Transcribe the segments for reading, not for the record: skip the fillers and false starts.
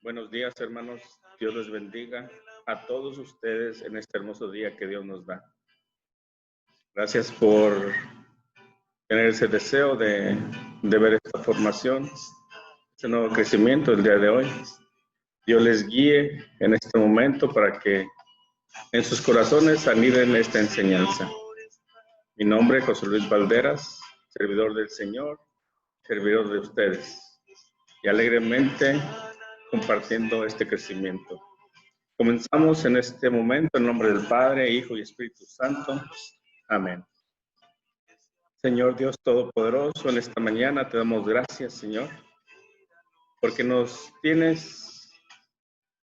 Buenos días, hermanos. Dios les bendiga a todos ustedes en este hermoso día que Dios nos da. Gracias por tener ese deseo de ver esta formación, este nuevo crecimiento el día de hoy. Dios les guíe en este momento para que en sus corazones aniden esta enseñanza. Mi nombre es José Luis Valderas, servidor del Señor, servidor de ustedes, y alegremente compartiendo este crecimiento. Comenzamos en este momento en nombre del Padre, Hijo y Espíritu Santo. Amén. Señor Dios Todopoderoso, en esta mañana te damos gracias, Señor, porque nos tienes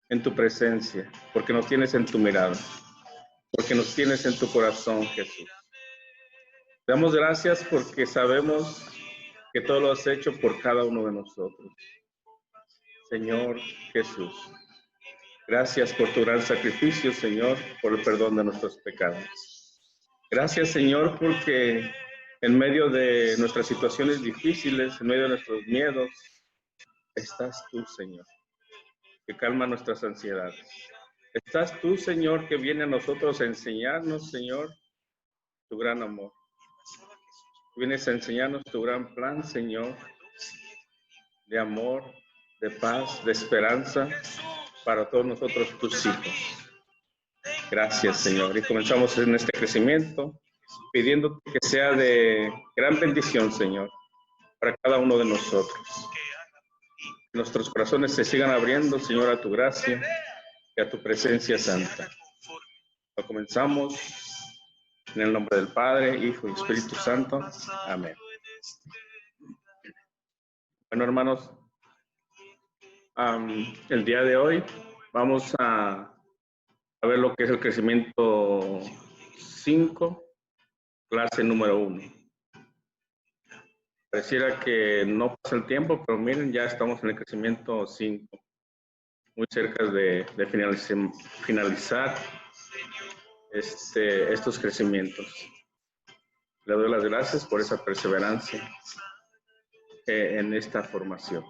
en tu presencia, porque nos tienes en tu mirada, porque nos tienes en tu corazón, Jesús. Te damos gracias porque sabemos que todo lo has hecho por cada uno de nosotros. Señor Jesús, gracias por tu gran sacrificio, Señor, por el perdón de nuestros pecados. Gracias, Señor, porque en medio de nuestras situaciones difíciles, en medio de nuestros miedos, estás tú, Señor, que calma nuestras ansiedades. Estás tú, Señor, que viene a nosotros a enseñarnos, Señor, tu gran amor. Vienes a enseñarnos tu gran plan, Señor, de amor, de paz, de esperanza para todos nosotros, tus hijos. Gracias, Señor. Y comenzamos en este crecimiento pidiendo que sea de gran bendición, Señor, para cada uno de nosotros. Nuestros corazones se sigan abriendo, Señor, a tu gracia y a tu presencia santa. Lo comenzamos en el nombre del Padre, Hijo y Espíritu Santo. Amén. Bueno, hermanos, el día de hoy vamos a ver lo que es el crecimiento 5, clase número 1. Pareciera que no pasa el tiempo, pero miren, ya estamos en el crecimiento 5, muy cerca de finalizar estos crecimientos. Le doy las gracias por esa perseverancia en esta formación.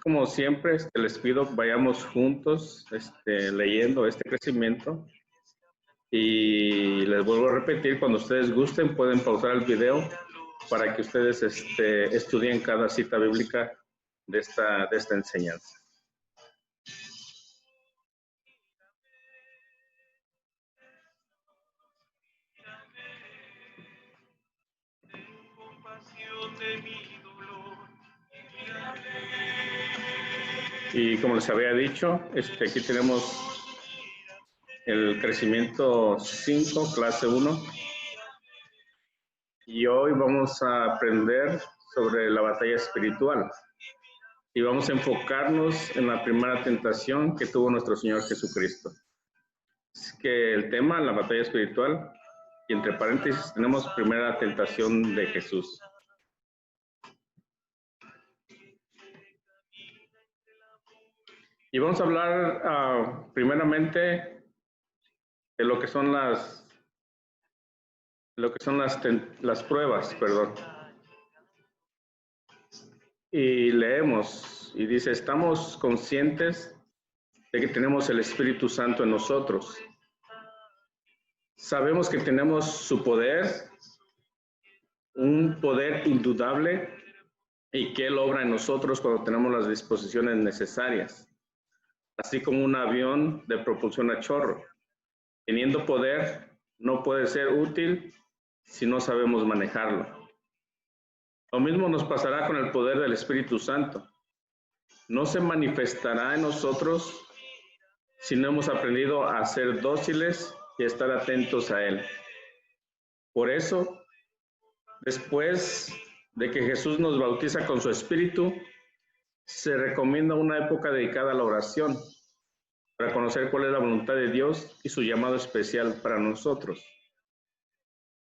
Como siempre, les pido vayamos juntos leyendo este crecimiento. Y les vuelvo a repetir, cuando ustedes gusten, pueden pausar el video para que ustedes estudien cada cita bíblica de esta enseñanza. Y como les había dicho, aquí tenemos el crecimiento 5, clase 1. Y hoy vamos a aprender sobre la batalla espiritual. Y vamos a enfocarnos en la primera tentación que tuvo nuestro Señor Jesucristo. Es que el tema, la batalla espiritual, y entre paréntesis tenemos primera tentación de Jesús. Y vamos a hablar primeramente de lo que son las pruebas, perdón. Y leemos, y dice, estamos conscientes de que tenemos el Espíritu Santo en nosotros. Sabemos que tenemos su poder, un poder indudable, y que Él obra en nosotros cuando tenemos las disposiciones necesarias, así como un avión de propulsión a chorro. Teniendo poder, no puede ser útil si no sabemos manejarlo. Lo mismo nos pasará con el poder del Espíritu Santo. No se manifestará en nosotros si no hemos aprendido a ser dóciles y estar atentos a Él. Por eso, después de que Jesús nos bautiza con su Espíritu, se recomienda una época dedicada a la oración para conocer cuál es la voluntad de Dios y su llamado especial para nosotros.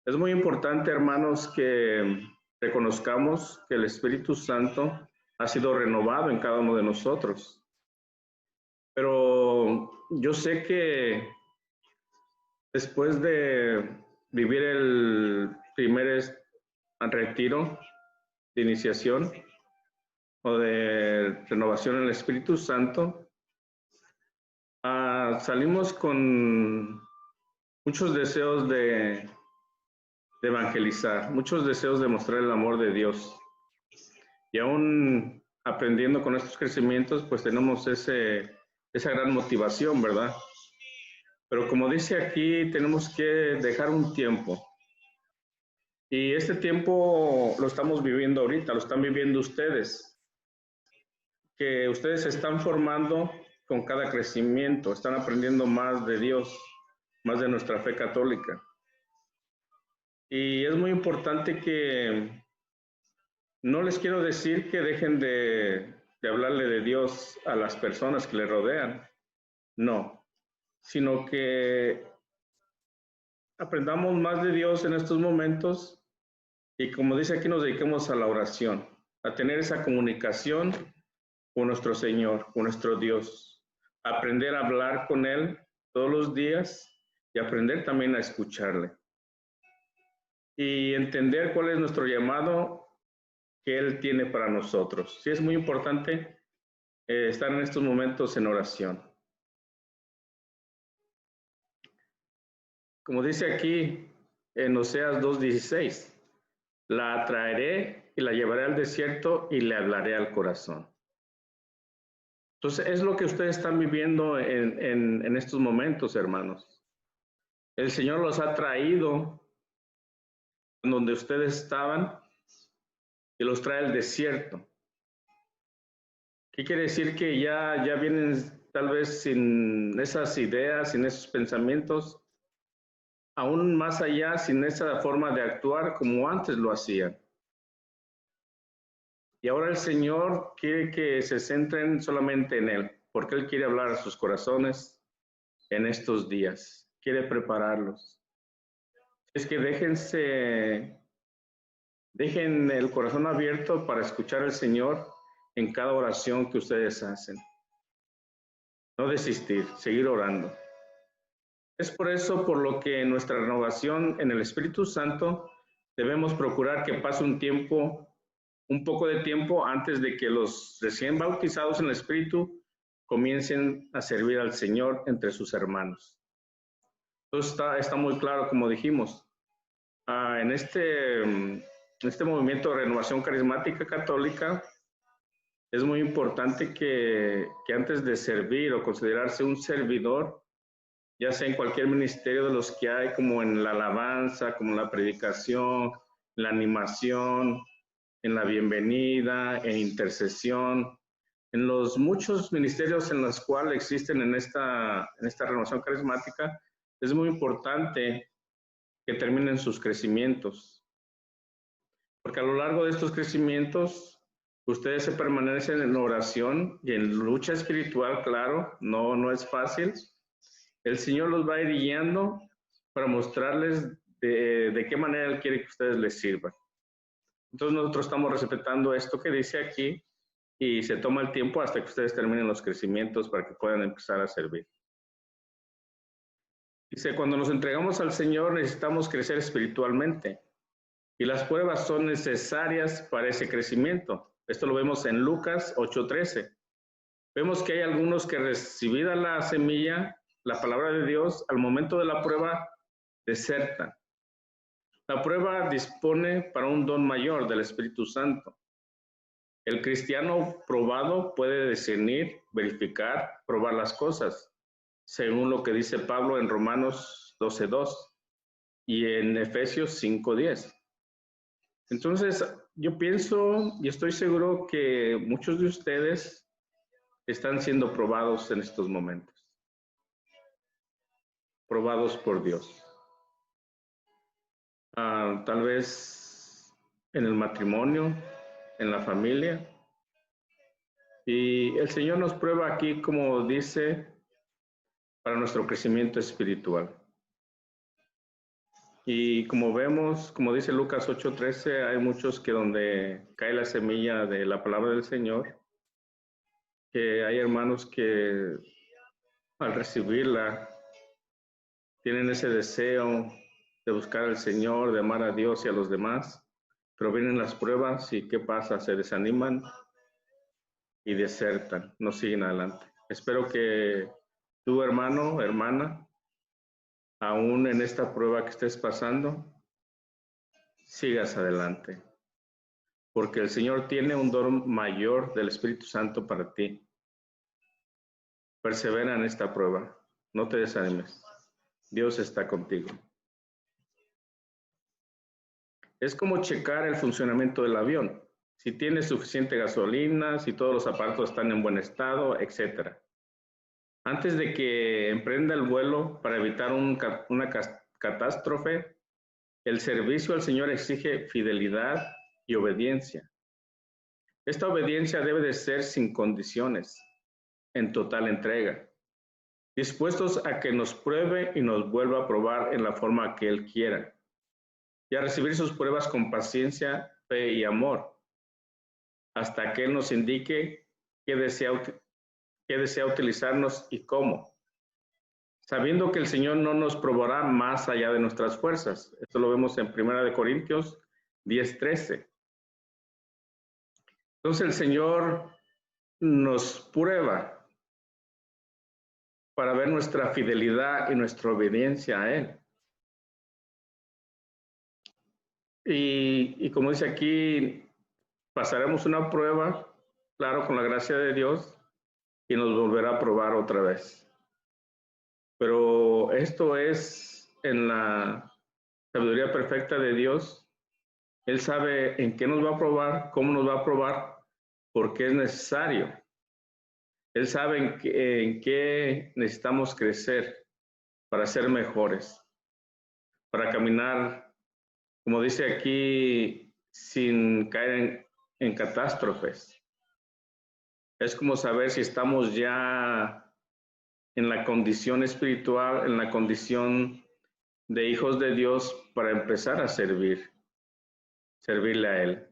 Es muy importante, hermanos, que reconozcamos que el Espíritu Santo ha sido renovado en cada uno de nosotros. Pero yo sé que después de vivir el primer retiro, de iniciación o de renovación en el Espíritu Santo, salimos con muchos deseos de evangelizar, muchos deseos de mostrar el amor de Dios. Y aún aprendiendo con estos crecimientos, pues tenemos esa gran motivación, ¿verdad? Pero como dice aquí, tenemos que dejar un tiempo. Y este tiempo lo estamos viviendo ahorita, lo están viviendo ustedes. Que ustedes se están formando con cada crecimiento, están aprendiendo más de Dios, más de nuestra fe católica. Y es muy importante que no les quiero decir que dejen de hablarle de Dios a las personas que le rodean, no, sino que aprendamos más de Dios en estos momentos y como dice aquí, nos dediquemos a la oración, a tener esa comunicación con nuestro Señor, con nuestro Dios, aprender a hablar con Él todos los días y aprender también a escucharle. Y entender cuál es nuestro llamado que Él tiene para nosotros. Sí, es muy importante estar en estos momentos en oración. Como dice aquí en Oseas 2:16, la atraeré y la llevaré al desierto y le hablaré al corazón. Entonces, es lo que ustedes están viviendo en estos momentos, hermanos. El Señor los ha traído donde ustedes estaban y los trae al desierto. ¿Qué quiere decir? Que ya vienen tal vez sin esas ideas, sin esos pensamientos, aún más allá, sin esa forma de actuar como antes lo hacían. Y ahora el Señor quiere que se centren solamente en Él, porque Él quiere hablar a sus corazones en estos días, quiere prepararlos. Es que dejen el corazón abierto para escuchar al Señor en cada oración que ustedes hacen. No desistir, seguir orando. Es por eso por lo que en nuestra renovación en el Espíritu Santo debemos procurar que pase un poco de tiempo antes de que los recién bautizados en el Espíritu comiencen a servir al Señor entre sus hermanos. Entonces está muy claro, como dijimos, en este movimiento de renovación carismática católica, es muy importante que antes de servir o considerarse un servidor, ya sea en cualquier ministerio de los que hay, como en la alabanza, como en la predicación, la animación, en la bienvenida, en intercesión, en los muchos ministerios en los cuales existen en esta renovación carismática, es muy importante que terminen sus crecimientos. Porque a lo largo de estos crecimientos, ustedes se permanecen en oración y en lucha espiritual, claro, no es fácil. El Señor los va a ir guiando para mostrarles de qué manera Él quiere que ustedes les sirvan. Entonces nosotros estamos respetando esto que dice aquí y se toma el tiempo hasta que ustedes terminen los crecimientos para que puedan empezar a servir. Dice, cuando nos entregamos al Señor necesitamos crecer espiritualmente y las pruebas son necesarias para ese crecimiento. Esto lo vemos en Lucas 8:13. Vemos que hay algunos que recibida la semilla, la palabra de Dios, al momento de la prueba, desertan. La prueba dispone para un don mayor del Espíritu Santo. El cristiano probado puede discernir, verificar, probar las cosas, según lo que dice Pablo en Romanos 12:2 y en Efesios 5:10. Entonces, yo pienso y estoy seguro que muchos de ustedes están siendo probados en estos momentos. Probados por Dios. Tal vez en el matrimonio, en la familia. Y el Señor nos prueba aquí, como dice, para nuestro crecimiento espiritual. Y como vemos, como dice Lucas 8:13, hay muchos que donde cae la semilla de la palabra del Señor, que hay hermanos que al recibirla tienen ese deseo de buscar al Señor, de amar a Dios y a los demás, Pero vienen las pruebas y ¿qué pasa? Se desaniman y desertan, no siguen adelante. Espero que tú, hermano, hermana, aún en esta prueba que estés pasando, sigas adelante, porque el Señor tiene un don mayor del Espíritu Santo para ti. Persevera en esta prueba, no te desanimes. Dios está contigo. Es como checar el funcionamiento del avión. Si tiene suficiente gasolina, si todos los aparatos están en buen estado, etc. Antes de que emprenda el vuelo para evitar una catástrofe, el servicio al Señor exige fidelidad y obediencia. Esta obediencia debe de ser sin condiciones, en total entrega, dispuestos a que nos pruebe y nos vuelva a probar en la forma que Él quiera, y a recibir sus pruebas con paciencia, fe y amor, hasta que Él nos indique qué desea utilizarnos y cómo, sabiendo que el Señor no nos probará más allá de nuestras fuerzas. Esto lo vemos en 1 Corintios 10:13. Entonces el Señor nos prueba para ver nuestra fidelidad y nuestra obediencia a Él. Y como dice aquí, pasaremos una prueba, claro, con la gracia de Dios, y nos volverá a probar otra vez. Pero esto es en la sabiduría perfecta de Dios. Él sabe en qué nos va a probar, cómo nos va a probar, porque es necesario. Él sabe en qué necesitamos crecer para ser mejores, para caminar, como dice aquí, sin caer en catástrofes. Es como saber si estamos ya en la condición espiritual, en la condición de hijos de Dios para empezar a servirle a Él.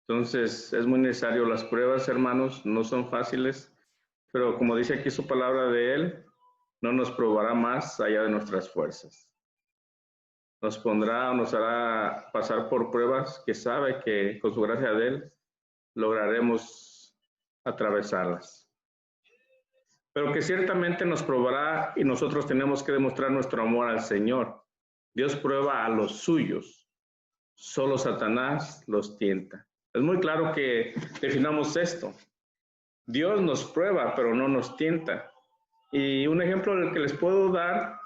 Entonces, es muy necesario. Las pruebas, hermanos, no son fáciles, pero como dice aquí su palabra de Él, no nos probará más allá de nuestras fuerzas. Nos pondrá o nos hará pasar por pruebas que sabe que con su gracia de Él lograremos atravesarlas. Pero que ciertamente nos probará y nosotros tenemos que demostrar nuestro amor al Señor. Dios prueba a los suyos, solo Satanás los tienta. Es muy claro que definamos esto. Dios nos prueba, pero no nos tienta. Y un ejemplo del que les puedo dar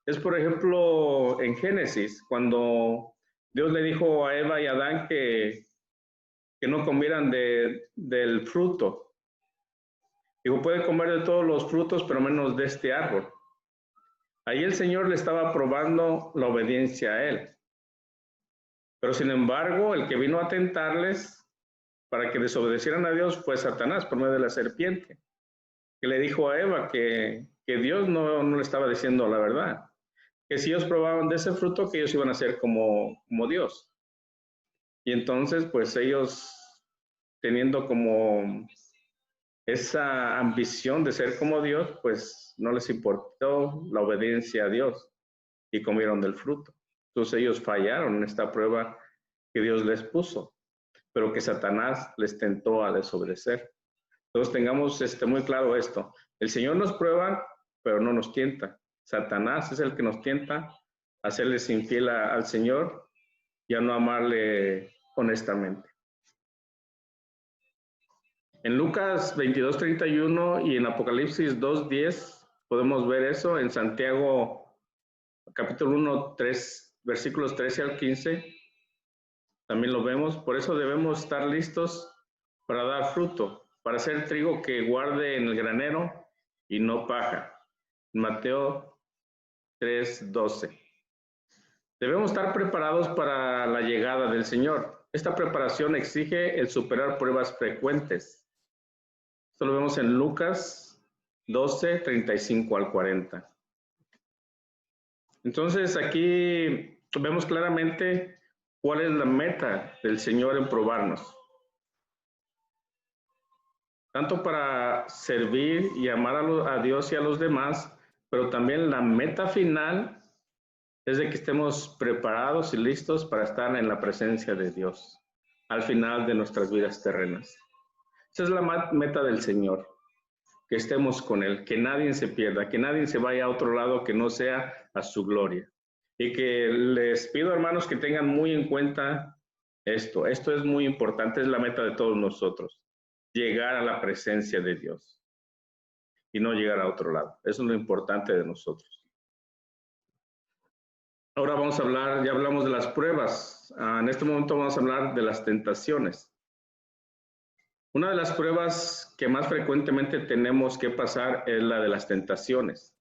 es, por ejemplo, en Génesis, cuando Dios le dijo a Eva y a Adán que no comieran del fruto. Digo, pueden comer de todos los frutos, pero menos de este árbol. Ahí el Señor le estaba probando la obediencia a Él. Pero sin embargo, el que vino a tentarles para que desobedecieran a Dios fue Satanás por medio de la serpiente, que le dijo a Eva que Dios no le estaba diciendo la verdad, que si ellos probaban de ese fruto, que ellos iban a ser como Dios. Y entonces, pues ellos, teniendo como esa ambición de ser como Dios, pues no les importó la obediencia a Dios y comieron del fruto. Entonces ellos fallaron en esta prueba que Dios les puso, pero que Satanás les tentó a desobedecer. Entonces tengamos muy claro esto. El Señor nos prueba, pero no nos tienta. Satanás es el que nos tienta a serles infiel al Señor y a no amarle honestamente. En Lucas 22:31 y en Apocalipsis 2:10 podemos ver eso. En Santiago capítulo 1, versículos 13 al 15, también lo vemos. Por eso debemos estar listos para dar fruto, para hacer trigo que guarde en el granero y no paja. Mateo 3:12. Debemos estar preparados para la llegada del Señor. Esta preparación exige el superar pruebas frecuentes. Esto lo vemos en Lucas 12:35 al 40. Entonces aquí vemos claramente cuál es la meta del Señor en probarnos. Tanto para servir y amar a Dios y a los demás, pero también la meta final es de que estemos preparados y listos para estar en la presencia de Dios al final de nuestras vidas terrenas. Esa es la meta del Señor, que estemos con Él, que nadie se pierda, que nadie se vaya a otro lado que no sea a su gloria. Y que les pido, hermanos, que tengan muy en cuenta esto. Esto es muy importante, es la meta de todos nosotros, llegar a la presencia de Dios y no llegar a otro lado. Eso es lo importante de nosotros. Ahora vamos a hablar, ya hablamos de las pruebas. En este momento vamos a hablar de las tentaciones. Una de las pruebas que más frecuentemente tenemos que pasar es la de las tentaciones.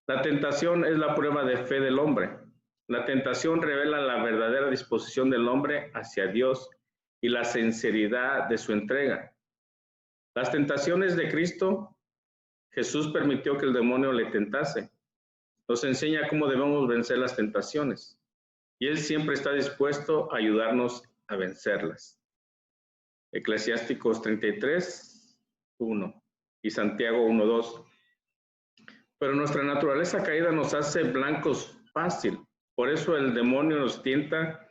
La tentación es la prueba de fe del hombre. La tentación revela la verdadera disposición del hombre hacia Dios y la sinceridad de su entrega. Las tentaciones de Cristo, Jesús permitió que el demonio le tentase. Nos enseña cómo debemos vencer las tentaciones. Y Él siempre está dispuesto a ayudarnos a vencerlas. Eclesiásticos 33, 1 y Santiago 1, 2. Pero nuestra naturaleza caída nos hace blancos fácil. Por eso el demonio nos tienta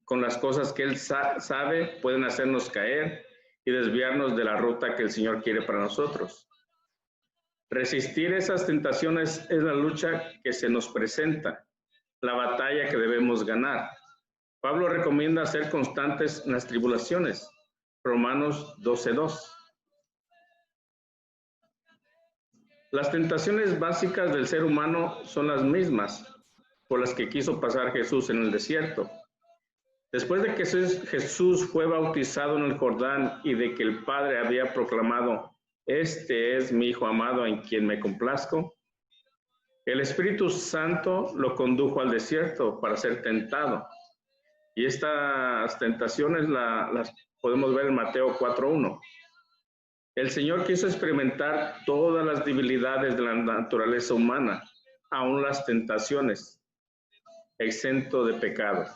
con las cosas que Él sabe pueden hacernos caer y desviarnos de la ruta que el Señor quiere para nosotros. Resistir esas tentaciones es la lucha que se nos presenta, la batalla que debemos ganar. Pablo recomienda ser constantes en las tribulaciones. Romanos 12:2. Las tentaciones básicas del ser humano son las mismas por las que quiso pasar Jesús en el desierto. Después de que Jesús fue bautizado en el Jordán y de que el Padre había proclamado, "Este es mi Hijo amado en quien me complazco", el Espíritu Santo lo condujo al desierto para ser tentado. Y estas tentaciones las podemos ver en Mateo 4:1. El Señor quiso experimentar todas las debilidades de la naturaleza humana, aun las tentaciones, exento de pecado.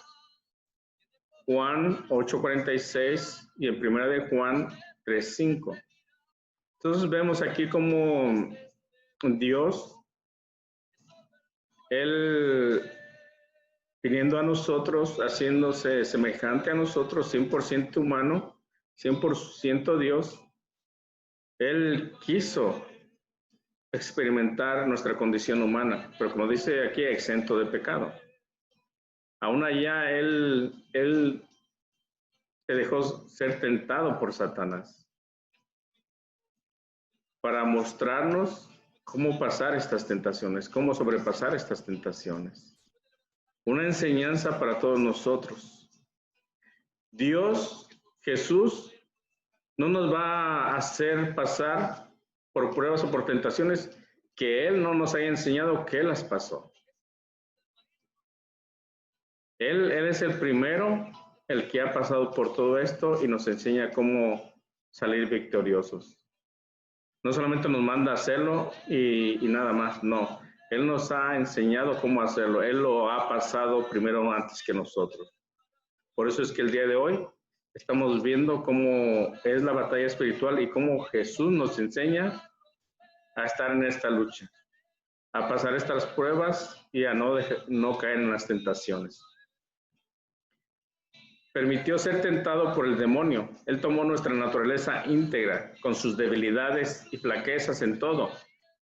Juan 8:46 y en 1 de Juan 3:5. Entonces vemos aquí como Dios, Él viniendo a nosotros, haciéndose semejante a nosotros, 100% humano, 100% Dios, Él quiso experimentar nuestra condición humana, pero como dice aquí, exento de pecado. Aún allá Él se dejó ser tentado por Satanás para mostrarnos cómo pasar estas tentaciones, cómo sobrepasar estas tentaciones. Una enseñanza para todos nosotros. Dios, Jesús, no nos va a hacer pasar por pruebas o por tentaciones que Él no nos haya enseñado que Él las pasó. Él es el primero, el que ha pasado por todo esto y nos enseña cómo salir victoriosos. No solamente nos manda a hacerlo y nada más, no. Él nos ha enseñado cómo hacerlo. Él lo ha pasado primero antes que nosotros. Por eso es que el día de hoy estamos viendo cómo es la batalla espiritual y cómo Jesús nos enseña a estar en esta lucha, a pasar estas pruebas y a no caer en las tentaciones. Permitió ser tentado por el demonio. Él tomó nuestra naturaleza íntegra, con sus debilidades y flaquezas en todo,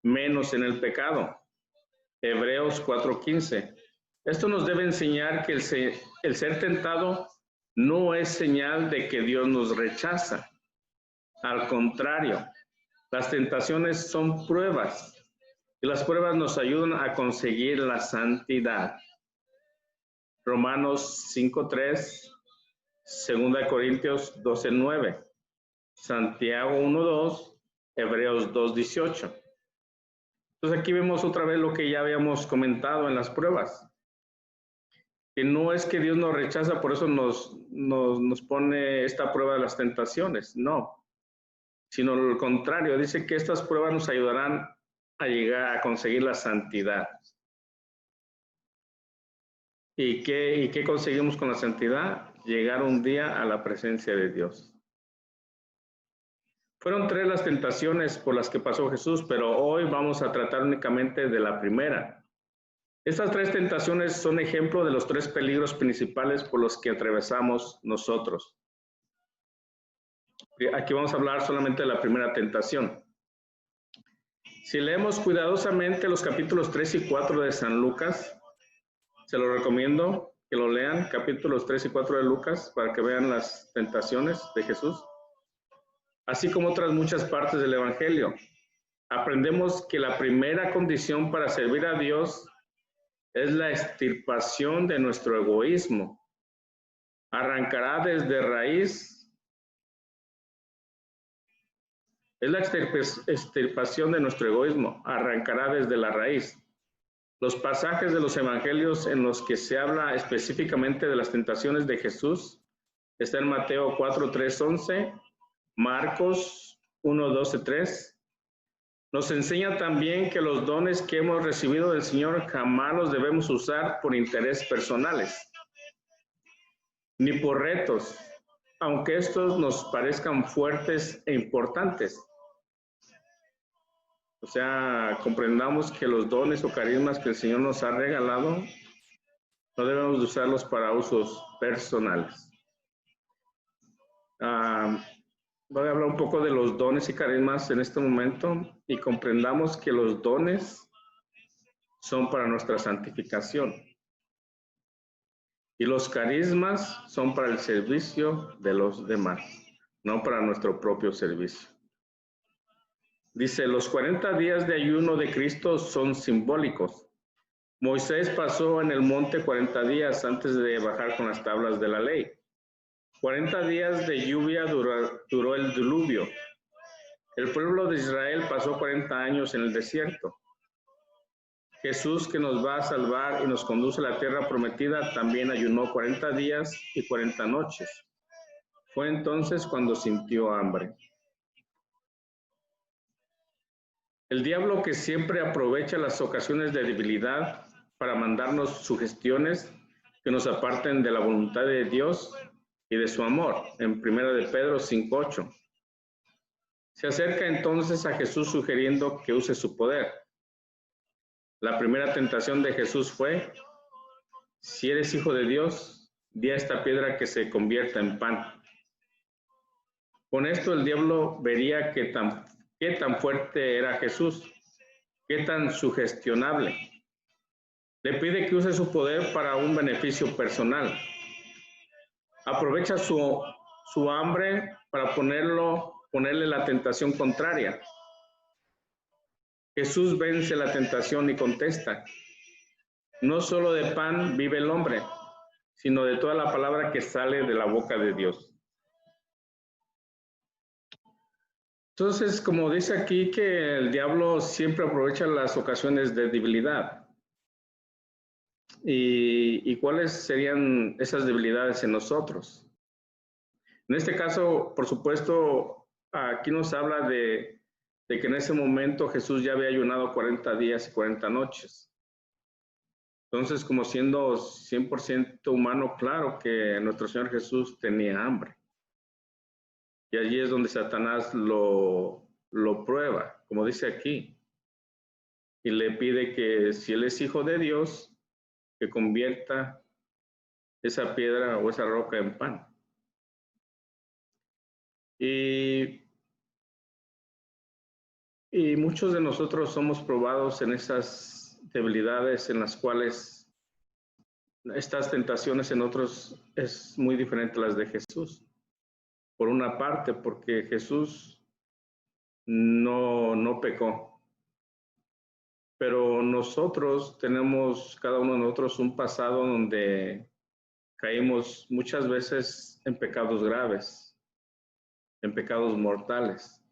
menos en el pecado. Hebreos 4:15. Esto nos debe enseñar que el ser tentado no es señal de que Dios nos rechaza. Al contrario, las tentaciones son pruebas y las pruebas nos ayudan a conseguir la santidad. Romanos 5:3, 2 Corintios 12:9, Santiago 1:2, Hebreos 2:18. Entonces aquí vemos otra vez lo que ya habíamos comentado en las pruebas. Que no es que Dios nos rechaza, por eso nos pone esta prueba de las tentaciones, no. Sino lo contrario, dice que estas pruebas nos ayudarán a llegar a conseguir la santidad. ¿Y qué conseguimos con la santidad? Llegar un día a la presencia de Dios. Fueron 3 las tentaciones por las que pasó Jesús, pero hoy vamos a tratar únicamente de la primera. Estas tres tentaciones son ejemplo de los tres peligros principales por los que atravesamos nosotros. Aquí vamos a hablar solamente de la primera tentación. Si leemos cuidadosamente los capítulos 3 y 4 de San Lucas, se lo recomiendo que lo lean, capítulos 3 y 4 de Lucas, para que vean las tentaciones de Jesús, así como otras muchas partes del Evangelio. Aprendemos que la primera condición para servir a Dios es la extirpación de nuestro egoísmo. Arrancará desde raíz. Es la extirpación de nuestro egoísmo. Arrancará desde la raíz. Los pasajes de los evangelios en los que se habla específicamente de las tentaciones de Jesús está en Mateo 4, 3, 11, Marcos 1, 12, 3. Nos enseña también que los dones que hemos recibido del Señor jamás los debemos usar por intereses personales, ni por retos, aunque estos nos parezcan fuertes e importantes. O sea, comprendamos que los dones o carismas que el Señor nos ha regalado no debemos usarlos para usos personales. Voy a hablar un poco de los dones y carismas en este momento y comprendamos que los dones son para nuestra santificación y los carismas son para el servicio de los demás, no para nuestro propio servicio. Dice, los 40 días de ayuno de Cristo son simbólicos. Moisés pasó en el monte 40 días antes de bajar con las tablas de la ley. 40 días de lluvia duró el diluvio. El pueblo de Israel pasó 40 años en el desierto. Jesús, que nos va a salvar y nos conduce a la tierra prometida, también ayunó 40 días y 40 noches. Fue entonces cuando sintió hambre. El diablo, que siempre aprovecha las ocasiones de debilidad para mandarnos sugestiones que nos aparten de la voluntad de Dios y de su amor, en 1 de Pedro 5:8. Se acerca entonces a Jesús sugiriendo que use su poder. La primera tentación de Jesús fue, si eres hijo de Dios, di a esta piedra que se convierta en pan. Con esto el diablo vería qué tan fuerte era Jesús, qué tan sugestionable. Le pide que use su poder para un beneficio personal. Aprovecha su hambre para ponerle la tentación contraria. Jesús vence la tentación y contesta, no solo de pan vive el hombre, sino de toda la palabra que sale de la boca de Dios. Entonces, como dice aquí, que el diablo siempre aprovecha las ocasiones de debilidad. ¿Y cuáles serían esas debilidades en nosotros? En este caso, por supuesto, aquí nos habla de que en ese momento Jesús ya había ayunado 40 días y 40 noches. Entonces, como siendo 100% humano, claro que nuestro Señor Jesús tenía hambre. Y allí es donde Satanás lo prueba, como dice aquí. Y le pide que si Él es hijo de Dios, que convierta esa piedra o esa roca en pan. Y muchos de nosotros somos probados en esas debilidades en las cuales estas tentaciones en otros es muy diferente a las de Jesús. Por una parte, porque Jesús no pecó. Pero nosotros tenemos, cada uno de nosotros, un pasado donde caímos muchas veces en pecados graves, en pecados mortales.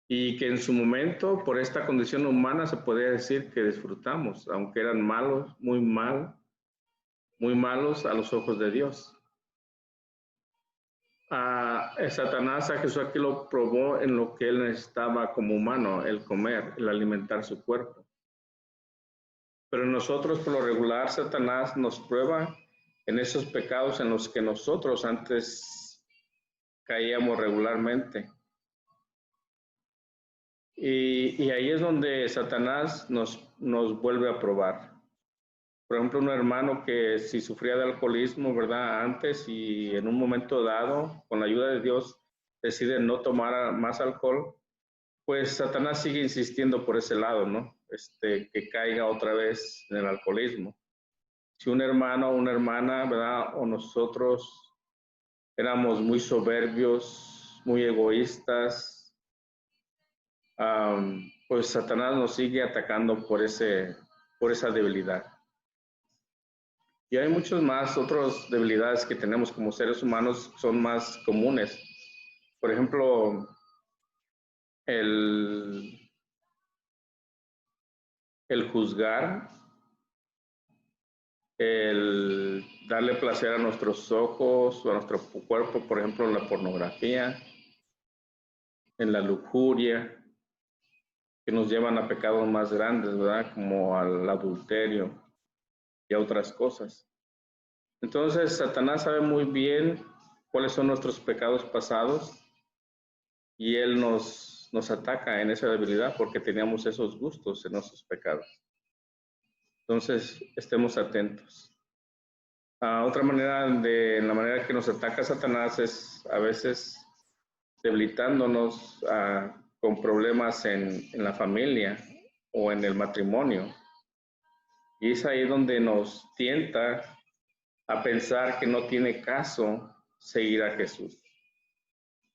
Y que en su momento, por esta condición humana, se podría decir que disfrutamos, aunque eran malos, muy malos a los ojos de Dios. Satanás a Jesús aquí lo probó en lo que él necesitaba como humano, el comer, el alimentar su cuerpo. Pero nosotros, por lo regular, Satanás nos prueba en esos pecados en los que nosotros antes caíamos regularmente. Y ahí es donde Satanás nos vuelve a probar. Por ejemplo, un hermano que si sufría de alcoholismo, ¿verdad? Antes y en un momento dado, con la ayuda de Dios, decide no tomar más alcohol, pues Satanás sigue insistiendo por ese lado, ¿no? Que caiga otra vez en el alcoholismo. Si un hermano o una hermana, ¿verdad? O nosotros éramos muy soberbios, muy egoístas, pues Satanás nos sigue atacando por esa debilidad. Y hay muchas más otras debilidades que tenemos como seres humanos, son más comunes. Por ejemplo, el juzgar, el darle placer a nuestros ojos o a nuestro cuerpo, por ejemplo, en la pornografía, en la lujuria, que nos llevan a pecados más grandes, ¿verdad? Como al adulterio y a otras cosas. Entonces, Satanás sabe muy bien cuáles son nuestros pecados pasados y él nos ataca en esa debilidad porque teníamos esos gustos en nuestros pecados. Entonces, estemos atentos. Otra manera, en la manera que nos ataca Satanás es a veces debilitándonos con problemas en la familia o en el matrimonio. Y es ahí donde nos tienta a pensar que no tiene caso seguir a Jesús.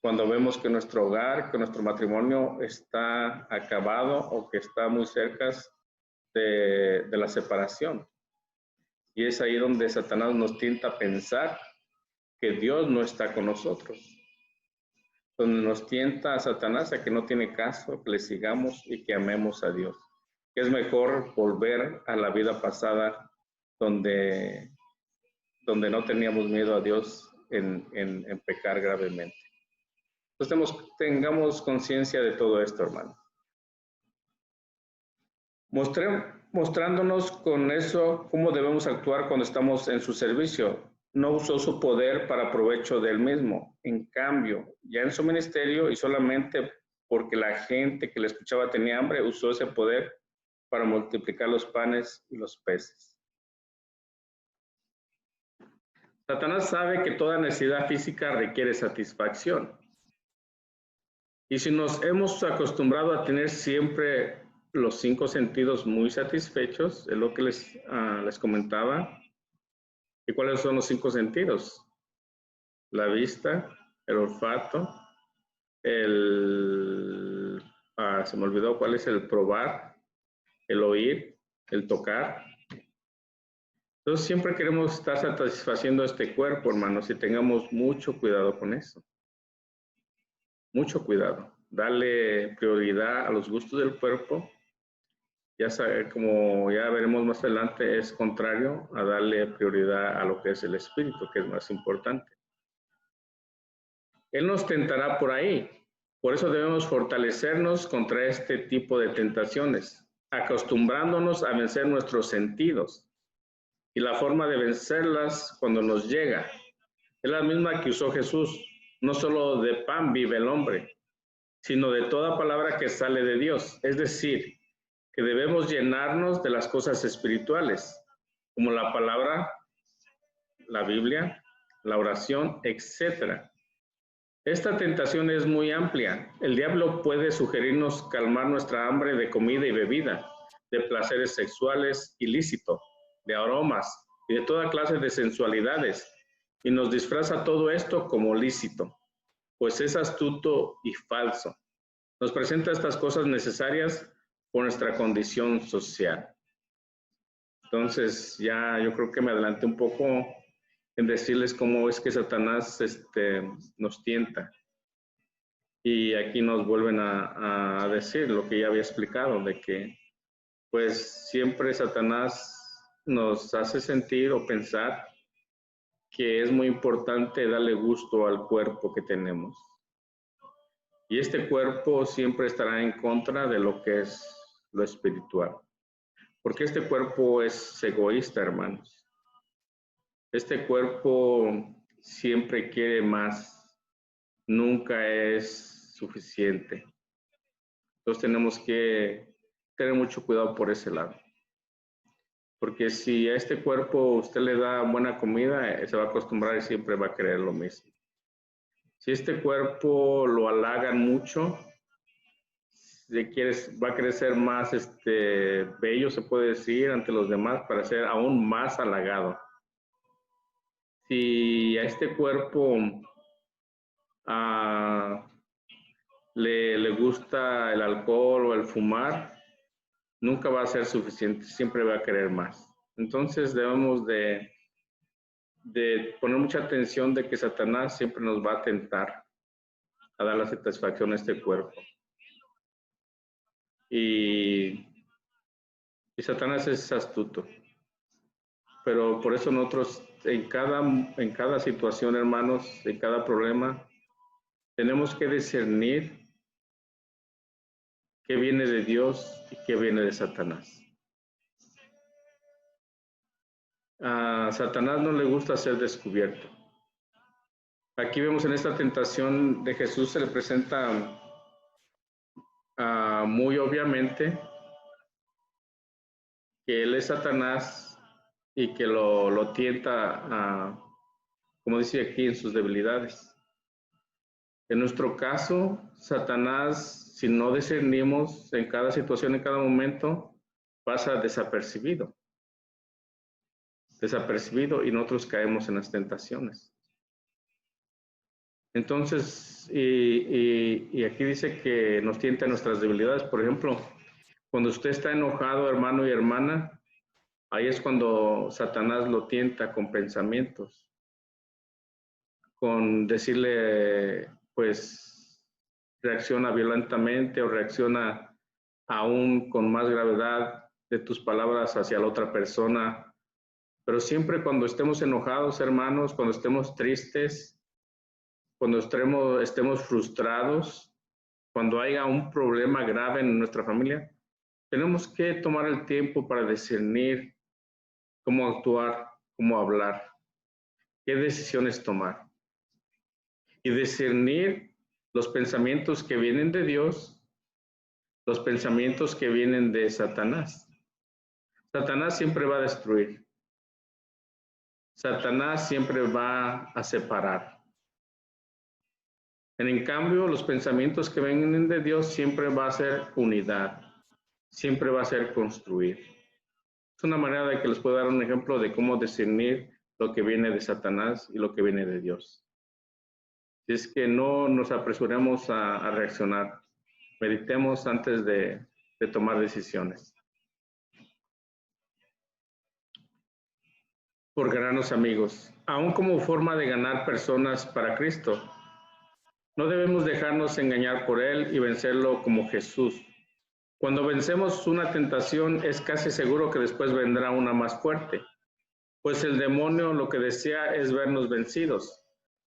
Cuando vemos que nuestro hogar, que nuestro matrimonio está acabado o que está muy cerca de la separación. Y es ahí donde Satanás nos tienta a pensar que Dios no está con nosotros. Donde nos tienta a Satanás a que no tiene caso que le sigamos y que amemos a Dios. Que es mejor volver a la vida pasada donde no teníamos miedo a Dios en pecar gravemente. Entonces tengamos conciencia de todo esto, hermano. Mostrándonos con eso cómo debemos actuar cuando estamos en su servicio. No usó su poder para provecho de él mismo. En cambio, ya en su ministerio y solamente porque la gente que le escuchaba tenía hambre, usó ese poder para multiplicar los panes y los peces. Satanás sabe que toda necesidad física requiere satisfacción. Y si nos hemos acostumbrado a tener siempre los 5 sentidos muy satisfechos, es lo que les comentaba. ¿Y cuáles son los 5 sentidos? La vista, el olfato, se me olvidó cuál es el probar, el oír, el tocar. Entonces siempre queremos estar satisfaciendo este cuerpo, hermanos, y tengamos mucho cuidado con eso. Mucho cuidado. Darle prioridad a los gustos del cuerpo. Ya sabe, como ya veremos más adelante, es contrario a darle prioridad a lo que es el espíritu, que es más importante. Él nos tentará por ahí. Por eso debemos fortalecernos contra este tipo de tentaciones, acostumbrándonos a vencer nuestros sentidos. Y la forma de vencerlas cuando nos llega es la misma que usó Jesús. No solo de pan vive el hombre, sino de toda palabra que sale de Dios. Es decir, que debemos llenarnos de las cosas espirituales, como la palabra, la Biblia, la oración, etc. Esta tentación es muy amplia. El diablo puede sugerirnos calmar nuestra hambre de comida y bebida, de placeres sexuales ilícitos, de aromas y de toda clase de sensualidades, y nos disfraza todo esto como lícito, pues es astuto y falso. Nos presenta estas cosas necesarias por nuestra condición social. Entonces, ya yo creo que me adelanté un poco en decirles cómo es que Satanás nos tienta. Y aquí nos vuelven a decir lo que ya había explicado, de que pues siempre Satanás nos hace sentir o pensar que es muy importante darle gusto al cuerpo que tenemos. Y este cuerpo siempre estará en contra de lo que es lo espiritual. Porque este cuerpo es egoísta, hermanos. Este cuerpo siempre quiere más, nunca es suficiente. Entonces tenemos que tener mucho cuidado por ese lado. Porque si a este cuerpo usted le da buena comida, se va a acostumbrar y siempre va a querer lo mismo. Si este cuerpo lo halagan mucho, va a querer ser más bello, se puede decir, ante los demás para ser aún más halagado. Si a este cuerpo le gusta el alcohol o el fumar, nunca va a ser suficiente, siempre va a querer más. Entonces debemos de poner mucha atención de que Satanás siempre nos va a tentar a dar la satisfacción a este cuerpo. Y Satanás es astuto. Pero por eso nosotros en cada situación, hermanos, en cada problema, tenemos que discernir qué viene de Dios y qué viene de Satanás. A Satanás no le gusta ser descubierto. Aquí vemos en esta tentación de Jesús, se le presenta muy obviamente que él es Satanás y que lo tienta, como dice aquí, en sus debilidades. En nuestro caso, Satanás, si no discernimos en cada situación, en cada momento, pasa desapercibido y nosotros caemos en las tentaciones. Entonces, y aquí dice que nos tienta nuestras debilidades. Por ejemplo, cuando usted está enojado, hermano y hermana, ahí es cuando Satanás lo tienta con pensamientos, con decirle, pues, reacciona violentamente o reacciona aún con más gravedad de tus palabras hacia la otra persona. Pero siempre cuando estemos enojados, hermanos, cuando estemos tristes, cuando estemos frustrados, cuando haya un problema grave en nuestra familia, tenemos que tomar el tiempo para discernir cómo actuar, cómo hablar, qué decisiones tomar. Y discernir los pensamientos que vienen de Dios, los pensamientos que vienen de Satanás. Satanás siempre va a destruir. Satanás siempre va a separar. En cambio, los pensamientos que vienen de Dios siempre va a ser unidad, siempre va a ser construir. Es una manera de que les puedo dar un ejemplo de cómo discernir lo que viene de Satanás y lo que viene de Dios. Si es que no nos apresuremos a reaccionar, meditemos antes de tomar decisiones. Por ganarnos amigos, aún como forma de ganar personas para Cristo. No debemos dejarnos engañar por Él y vencerlo como Jesús. Cuando vencemos una tentación, es casi seguro que después vendrá una más fuerte, pues el demonio lo que desea es vernos vencidos,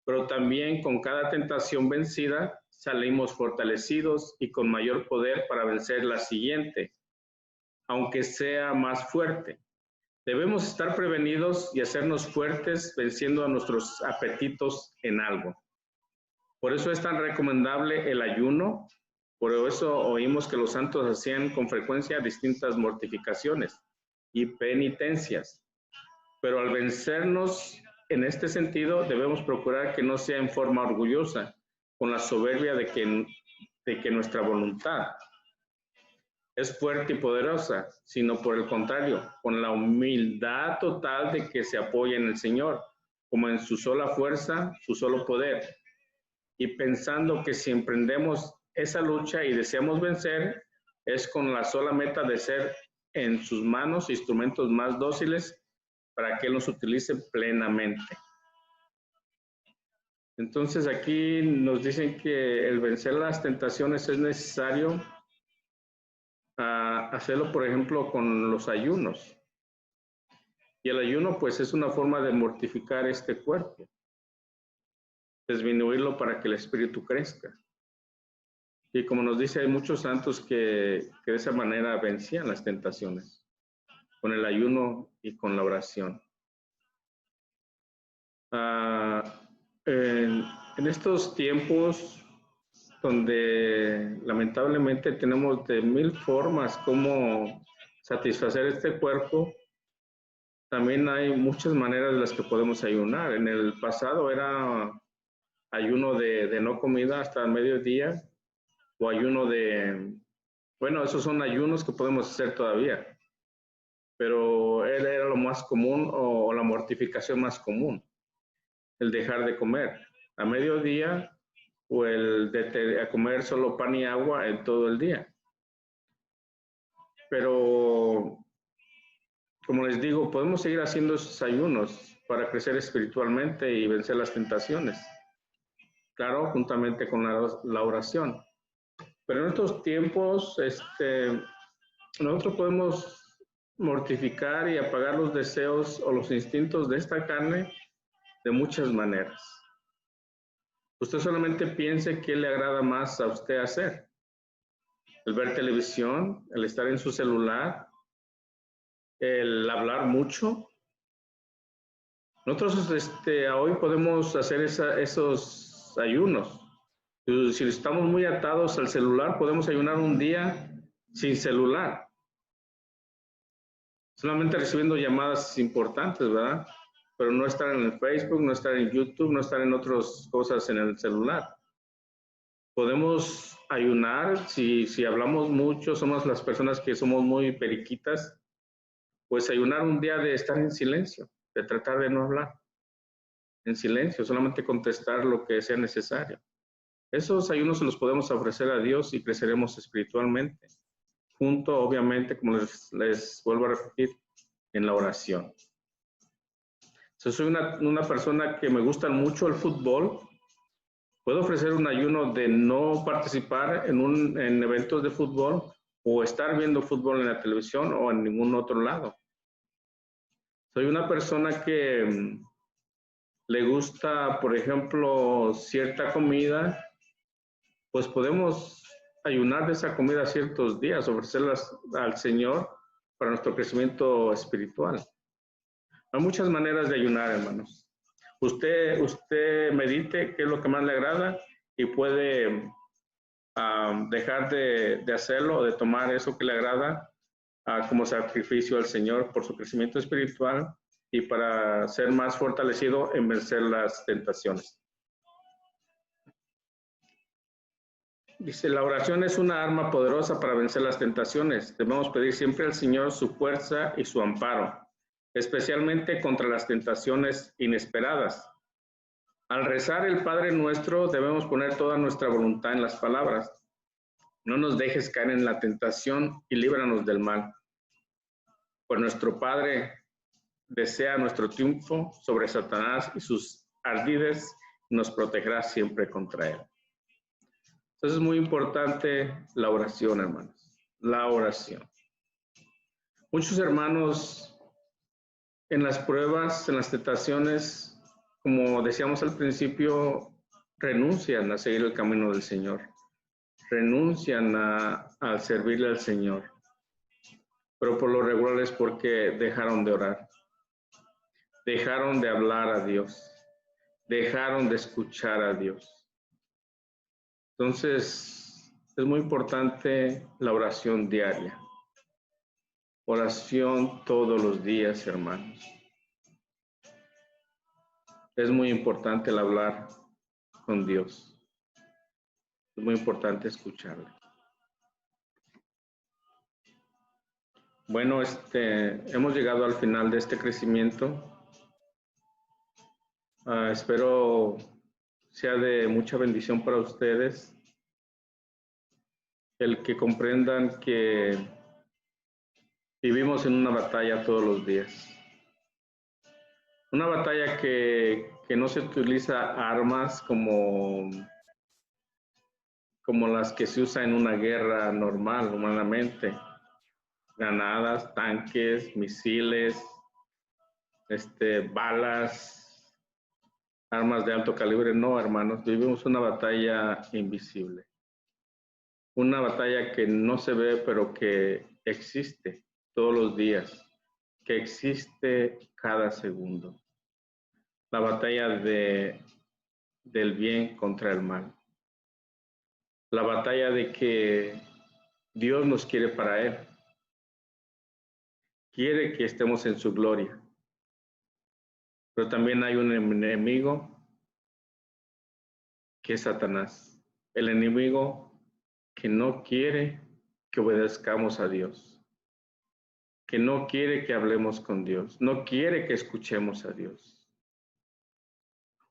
pero también con cada tentación vencida salimos fortalecidos y con mayor poder para vencer la siguiente, aunque sea más fuerte. Debemos estar prevenidos y hacernos fuertes venciendo a nuestros apetitos en algo. Por eso es tan recomendable el ayuno. Por eso oímos que los santos hacían con frecuencia distintas mortificaciones y penitencias. Pero al vencernos en este sentido, debemos procurar que no sea en forma orgullosa, con la soberbia de que nuestra voluntad es fuerte y poderosa, sino por el contrario, con la humildad total de que se apoya en el Señor, como en su sola fuerza, su solo poder. Y pensando que si emprendemos esa lucha y deseamos vencer, es con la sola meta de ser en sus manos instrumentos más dóciles para que Él nos utilice plenamente. Entonces aquí nos dicen que el vencer las tentaciones es necesario hacerlo, por ejemplo, con los ayunos. Y el ayuno, pues, es una forma de mortificar este cuerpo, disminuirlo para que el espíritu crezca. Y como nos dice, hay muchos santos que de esa manera vencían las tentaciones, con el ayuno y con la oración. En estos tiempos donde lamentablemente tenemos de mil formas cómo satisfacer este cuerpo. También hay muchas maneras de las que podemos ayunar. En el pasado era ayuno de no comida hasta el mediodía, o ayuno bueno, esos son ayunos que podemos hacer todavía, pero él era lo más común, o la mortificación más común, el dejar de comer a mediodía, o el de comer solo pan y agua en todo el día. Pero, como les digo, podemos seguir haciendo esos ayunos para crecer espiritualmente y vencer las tentaciones. Claro, juntamente con la oración. Pero en estos tiempos, nosotros podemos mortificar y apagar los deseos o los instintos de esta carne de muchas maneras. Usted solamente piense qué le agrada más a usted hacer. El ver televisión, el estar en su celular, el hablar mucho. Nosotros hoy podemos hacer esos ayunos. Si estamos muy atados al celular, podemos ayunar un día sin celular. Solamente recibiendo llamadas importantes, ¿verdad? Pero no estar en el Facebook, no estar en YouTube, no estar en otras cosas en el celular. Podemos ayunar si hablamos mucho, somos las personas que somos muy periquitas, pues ayunar un día de estar en silencio, de tratar de no hablar, en silencio, solamente contestar lo que sea necesario. Esos ayunos se los podemos ofrecer a Dios y creceremos espiritualmente, junto, obviamente, como les vuelvo a repetir, en la oración. Soy una persona que me gusta mucho el fútbol. Puedo ofrecer un ayuno de no participar en eventos de fútbol, o estar viendo fútbol en la televisión o en ningún otro lado. Soy una persona que le gusta, por ejemplo, cierta comida, pues podemos ayunar de esa comida ciertos días, ofrecerlas al Señor para nuestro crecimiento espiritual. Hay muchas maneras de ayunar, hermanos. Usted medite qué es lo que más le agrada y puede dejar de hacerlo o de tomar eso que le agrada como sacrificio al Señor por su crecimiento espiritual y para ser más fortalecido en vencer las tentaciones. Dice, la oración es una arma poderosa para vencer las tentaciones. Debemos pedir siempre al Señor su fuerza y su amparo, especialmente contra las tentaciones inesperadas. Al rezar el Padre Nuestro, debemos poner toda nuestra voluntad en las palabras. No nos dejes caer en la tentación y líbranos del mal. Pues nuestro Padre desea nuestro triunfo sobre Satanás y sus ardides, y nos protegerá siempre contra él. Entonces es muy importante la oración, hermanos. La oración. Muchos hermanos en las pruebas, en las tentaciones, como decíamos al principio, renuncian a seguir el camino del Señor. Renuncian a servirle al Señor. Pero por lo regular es porque dejaron de orar. Dejaron de hablar a Dios. Dejaron de escuchar a Dios. Entonces, es muy importante la oración diaria. Oración todos los días, hermanos. Es muy importante el hablar con Dios. Es muy importante escucharle. Bueno, hemos llegado al final de este crecimiento. Espero sea de mucha bendición para ustedes el que comprendan que vivimos en una batalla todos los días. Una batalla que no se utiliza armas como las que se usan en una guerra normal, humanamente. Granadas, tanques, misiles, balas, armas de alto calibre. No, hermanos, vivimos una batalla invisible. Una batalla que no se ve, pero que existe todos los días, que existe cada segundo. La batalla del bien contra el mal. La batalla de que Dios nos quiere para Él. Quiere que estemos en su gloria. Pero también hay un enemigo que es Satanás. El enemigo que no quiere que obedezcamos a Dios. Que no quiere que hablemos con Dios. No quiere que escuchemos a Dios.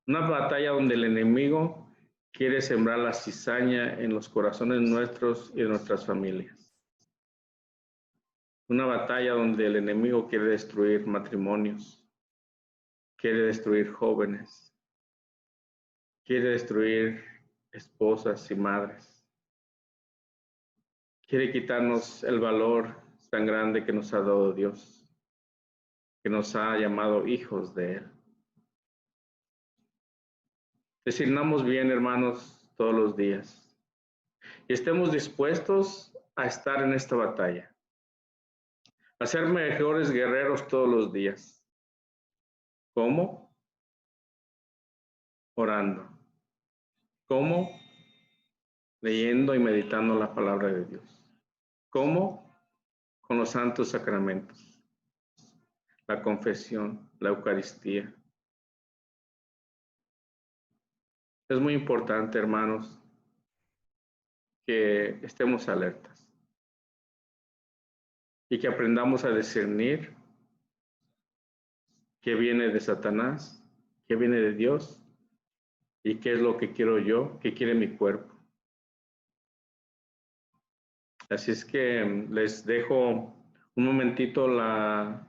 Una batalla donde el enemigo quiere sembrar la cizaña en los corazones nuestros y de nuestras familias. Una batalla donde el enemigo quiere destruir matrimonios, quiere destruir jóvenes, quiere destruir esposas y madres. Quiere quitarnos el valor tan grande que nos ha dado Dios, que nos ha llamado hijos de Él. Discernamos bien, hermanos, todos los días. Y estemos dispuestos a estar en esta batalla. A ser mejores guerreros todos los días. ¿Cómo? Orando. ¿Cómo? Leyendo y meditando la palabra de Dios. ¿Cómo? Con los santos sacramentos. La confesión, la Eucaristía. Es muy importante, hermanos, que estemos alertas y que aprendamos a discernir qué viene de Satanás, qué viene de Dios y qué es lo que quiero yo, qué quiere mi cuerpo. Así es que les dejo un momentito la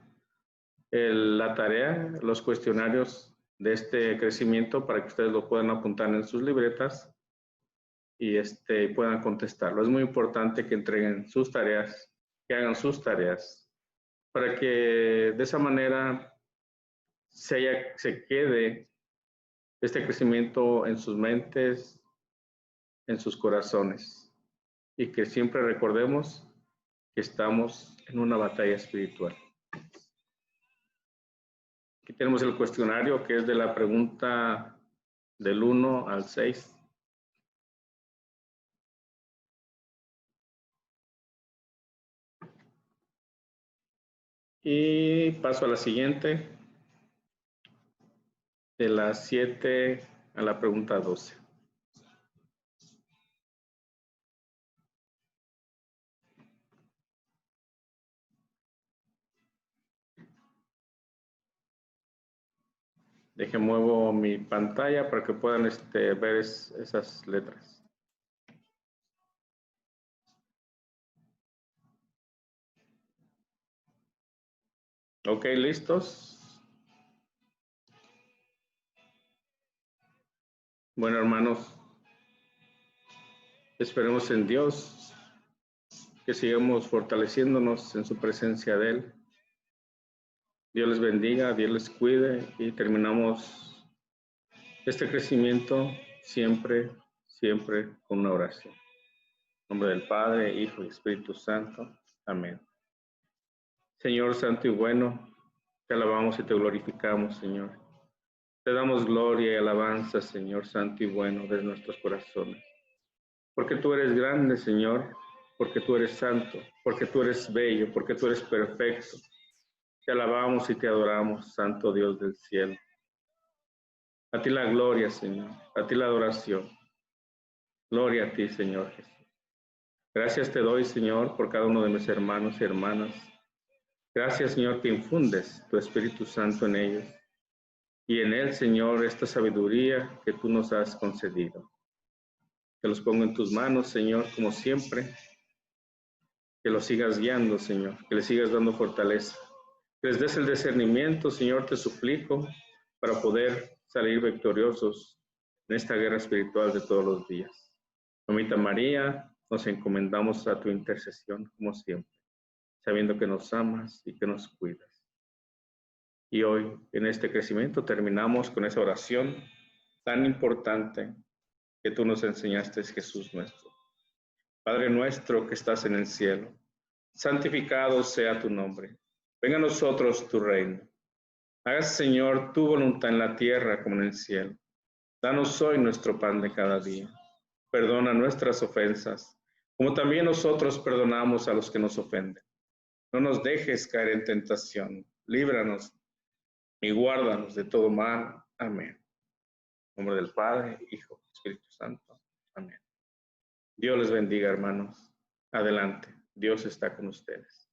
tarea, los cuestionarios de este crecimiento para que ustedes lo puedan apuntar en sus libretas y puedan contestarlo. Es muy importante que entreguen sus tareas, que hagan sus tareas, para que de esa manera se quede este crecimiento en sus mentes, en sus corazones, y que siempre recordemos que estamos en una batalla espiritual. Aquí tenemos el cuestionario que es de la pregunta del 1 al 6. Y paso a la siguiente, de las 7 a la pregunta 12. Muevo mi pantalla para que puedan ver esas letras. Ok, ¿listos? Bueno, hermanos, esperemos en Dios, que sigamos fortaleciéndonos en su presencia de Él. Dios les bendiga, Dios les cuide y terminamos este crecimiento siempre, siempre con una oración. En nombre del Padre, Hijo y Espíritu Santo. Amén. Señor Santo y bueno, te alabamos y te glorificamos, Señor. Te damos gloria y alabanza, Señor Santo y bueno, de nuestros corazones. Porque tú eres grande, Señor, porque tú eres santo, porque tú eres bello, porque tú eres perfecto. Te alabamos y te adoramos, Santo Dios del cielo. A ti la gloria, Señor, a ti la adoración. Gloria a ti, Señor Jesús. Gracias te doy, Señor, por cada uno de mis hermanos y hermanas. Gracias, Señor, que infundes tu Espíritu Santo en ellos. Y en él, Señor, esta sabiduría que tú nos has concedido. Que los pongo en tus manos, Señor, como siempre. Que los sigas guiando, Señor. Que les sigas dando fortaleza. Que les des el discernimiento, Señor, te suplico, para poder salir victoriosos en esta guerra espiritual de todos los días. Mamita María, nos encomendamos a tu intercesión, como siempre, sabiendo que nos amas y que nos cuidas. Y hoy, en este crecimiento, terminamos con esa oración tan importante que tú nos enseñaste, Jesús nuestro. Padre nuestro que estás en el cielo, santificado sea tu nombre. Venga a nosotros tu reino. Hágase, Señor, tu voluntad en la tierra como en el cielo. Danos hoy nuestro pan de cada día. Perdona nuestras ofensas, como también nosotros perdonamos a los que nos ofenden. No nos dejes caer en tentación, líbranos y guárdanos de todo mal. Amén. En nombre del Padre, Hijo, Espíritu Santo. Amén. Dios les bendiga, hermanos. Adelante. Dios está con ustedes.